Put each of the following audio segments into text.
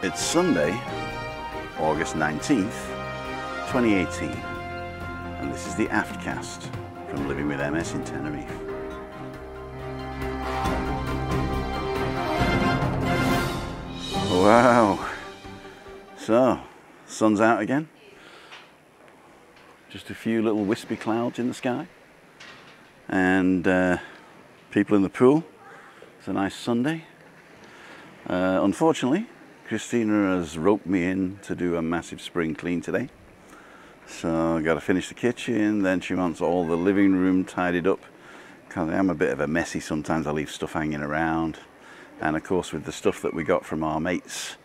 It's Sunday, August 19th, 2018, and this is the AFTCAST from Living with MS in Tenerife. Wow, so, sun's out again, just a few little wispy clouds in the sky, and people in the pool. It's a nice Sunday. Unfortunately, Christina has roped me in to do a massive spring clean today. So I've got to finish the kitchen, then she wants all the living room tidied up, because I am a bit of a messy sometimes. I leave stuff hanging around. And of course with the stuff that we got from our mates,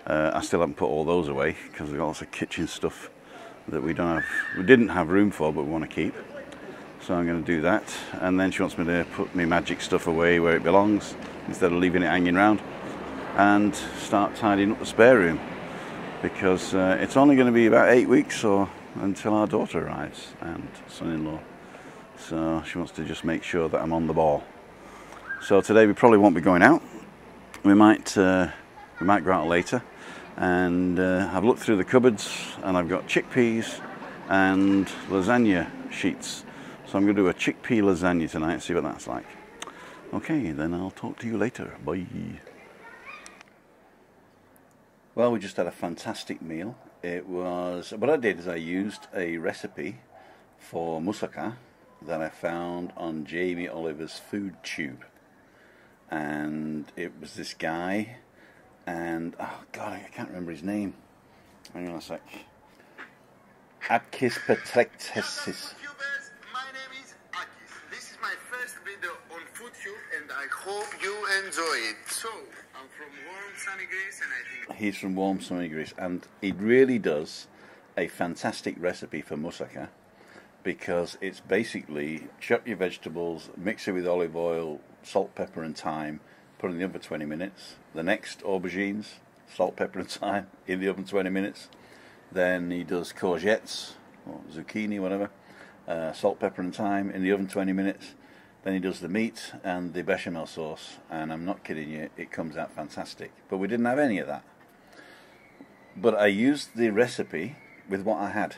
I still haven't put all those away, because we've got lots of kitchen stuff that we didn't have room for, but we want to keep. So I'm going to do that. And then she wants me to put my magic stuff away where it belongs, instead of leaving it hanging around, and start tidying up the spare room, because it's only going to be about 8 weeks or until our daughter arrives and son-in-law, so she wants to just make sure that I'm on the ball. So today we probably won't be going out. We might go out later, and I've looked through the cupboards and I've got chickpeas and lasagna sheets, so I'm going to do a chickpea lasagna tonight and see what that's like. Okay, then I'll talk to you later. Bye. Well, we just had a fantastic meal. What I did is I used a recipe for moussaka that I found on Jamie Oliver's food tube. And it was this guy, and oh god, I can't remember his name. Hang on a sec. AFTCAST. My name is Akis. This is my first video on FoodTube, and I hope you enjoy it. So, I'm from warm sunny Greece, and I think he's from warm sunny Greece, and he really does a fantastic recipe for moussaka, because it's basically chop your vegetables, mix it with olive oil, salt, pepper and thyme, put it in the oven for 20 minutes. The next, aubergines, salt, pepper and thyme, in the oven 20 minutes. Then he does courgettes, or zucchini, whatever, salt, pepper and thyme, in the oven 20 minutes. Then he does the meat and the bechamel sauce, and I'm not kidding you, it comes out fantastic. But we didn't have any of that. But I used the recipe with what I had.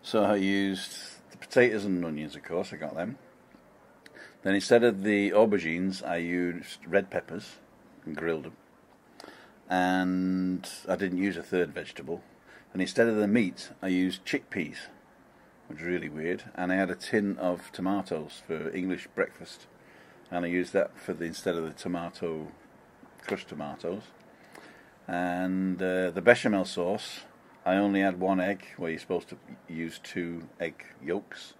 So I used the potatoes and onions, of course, I got them. Then instead of the aubergines, I used red peppers and grilled them. And I didn't use a third vegetable. And instead of the meat, I used chickpeas, which was really weird. And I had a tin of tomatoes for English breakfast, and I used that for instead of the crushed tomatoes. And the bechamel sauce, I only had 1 egg, where you're supposed to use 2 egg yolks.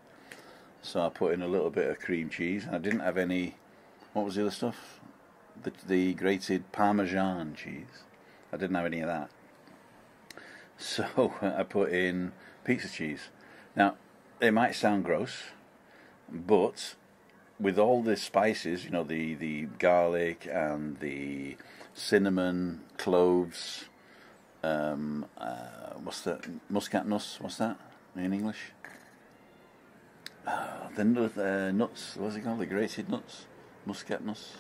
So I put in a little bit of cream cheese, and I didn't have any. What was the other stuff? The grated Parmesan cheese. I didn't have any of that. So I put in pizza cheese. Now, it might sound gross, but with all the spices, you know, the garlic and the cinnamon, cloves, what's that? Muscat nuts, what's that in English? The nuts, what's it called? The grated nuts? Muscat nuts?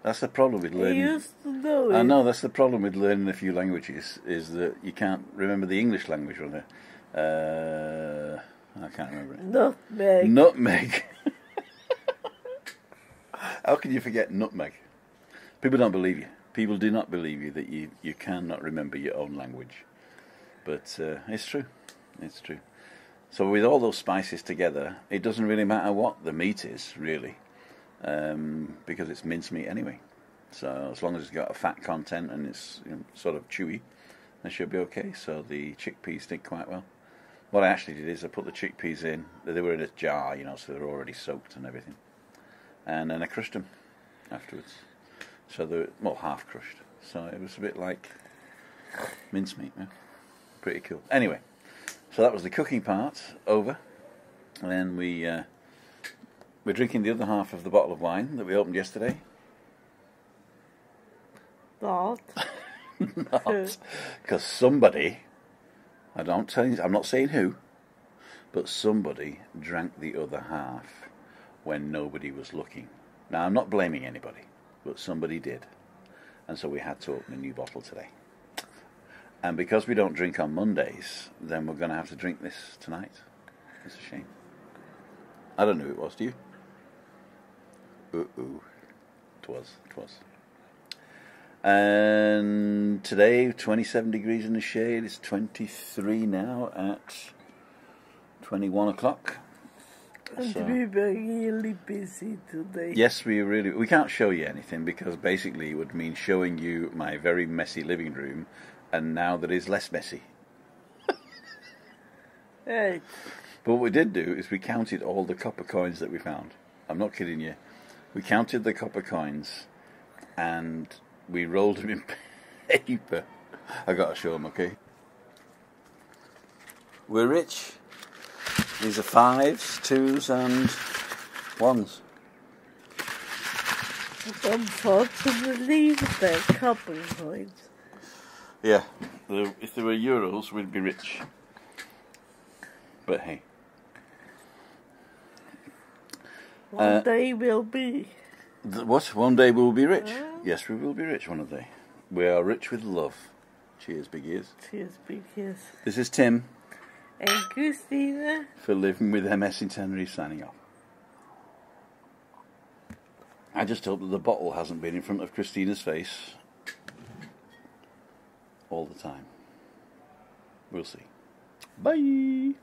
That's the problem with learning. I used to know it. I know, that's the problem with learning a few languages, is that you can't remember the English language, really. I can't remember it. Nutmeg. Nutmeg. How can you forget nutmeg? People don't believe you. People do not believe you that you cannot remember your own language. But it's true. It's true. So with all those spices together, it doesn't really matter what the meat is, really. Because it's mincemeat anyway. So as long as it's got a fat content and it's, you know, sort of chewy, it should be okay. So the chickpeas did quite well. What I actually did is I put the chickpeas in. They were in a jar, you know, so they were already soaked and everything. And then I crushed them afterwards. So they were, well, half crushed. So it was a bit like mincemeat. Yeah? Pretty cool. Anyway, so that was the cooking part over. And then we're drinking the other half of the bottle of wine that we opened yesterday. Not. Not. Because somebody, I'm not saying who, but somebody drank the other half when nobody was looking. Now, I'm not blaming anybody, but somebody did. and so we had to open a new bottle today. And because we don't drink on Mondays, then we're going to have to drink this tonight. It's a shame. I don't know who it was, do you? It was. And today, 27 degrees in the shade. It's 23 now at 21 o'clock. And So, we were really busy today. yes, we can't show you anything because basically it would mean showing you my very messy living room, and now that is less messy. Right. But what we did do is we counted all the copper coins that we found. I'm not kidding you. We counted the copper coins and we rolled them in paper. I got to show them, okay? We're rich. These are 5s, 2s and 1s. Unfortunately, they're copper coins. Yeah, if there were euros, we'd be rich. But hey. One day we'll be. What? One day we'll be rich? Yes, we will be rich one day. We are rich with love. Cheers, big ears. Cheers, big ears. This is Tim And Christina. for Living with MS in Tenerife signing off. I just hope that the bottle hasn't been in front of Christina's face all the time. We'll see. Bye.